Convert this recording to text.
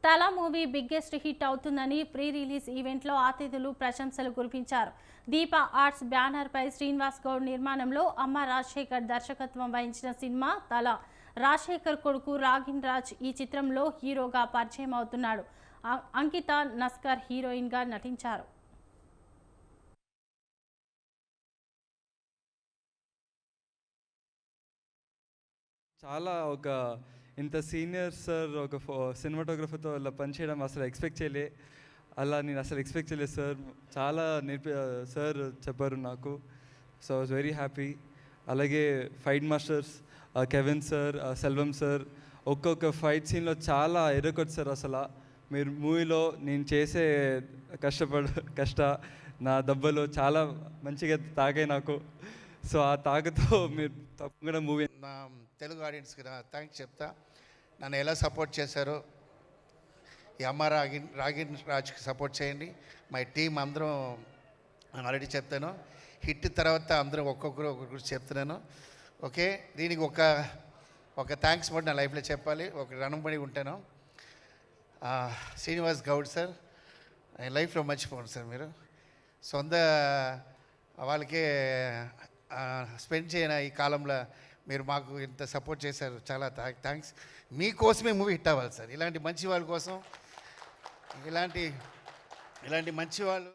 తలా movie biggest hit అవుతుందని pre release ఈవెంట్లో అతిథులు ప్రశంసలు కురిపించారు. దీప ఆర్ట్స్ బ్యానర్ పై శ్రీనివాస్ గౌడ్ నిర్మాణంలో అమ్మ రాజశేఖర్ దర్శకత్వం వహించిన సినిమా తలా. రాజశేఖర్ కొడుకు రాగిన్ రాజ్ ఈ చిత్రంలో హీరోగా పరిచయం అవుతున్నాడు. అంకిత నస్కర్ హీరోయిన్ గా నటించారు. చాలా ఇంత సీనియర్ సార్ సినిమాటోగ్రఫర్తో అలా పనిచేయడం అసలు ఎక్స్పెక్ట్ చేయలే. నేను అసలు ఎక్స్పెక్ట్ చేయలేదు సార్. చాలా సార్ చెప్పారు నాకు. So I was very happy. అలాగే fight masters Kevin sir, Selvam sir ఒక్కొక్క ఫైట్ సీన్లో చాలా ఎరగొచ్చు సార్. మీరు మూవీలో నేను చేసే నా దెబ్బలు చాలా మంచిగా తాగాయి నాకు. సో ఆ తాగుతో మీరు తప్పకుండా మూవీ నా తెలుగు ఆడియన్స్కి థ్యాంక్స్ చెప్తా. నన్ను ఎలా సపోర్ట్ చేశారో ఈ అమ్మ రాగిన్ రాజ్కి సపోర్ట్ చేయండి. మై టీం అందరం ఆల్రెడీ చెప్తాను. హిట్ తర్వాత అందరం ఒక్కొక్కరు చెప్తున్నాను. ఓకే, దీనికి ఒక థ్యాంక్స్ కూడా నా లైఫ్లో చెప్పాలి. ఒక రణంబడి ఉంటాను. శ్రీనివాస్ గౌడ్ సార్ లైఫ్లో మర్చిపోండి సార్. మీరు సొంత వాళ్ళకే స్పెండ్ చేయన ఈ కాలంలో మీరు మాకు ఇంత సపోర్ట్ చేశారు. చాలా థ్యాంక్స్. మీకోసమే మూవీ హిట్ అవ్వాలి సార్. ఇలాంటి మంచి వాళ్ళ కోసం, ఇలాంటి మంచి వాళ్ళు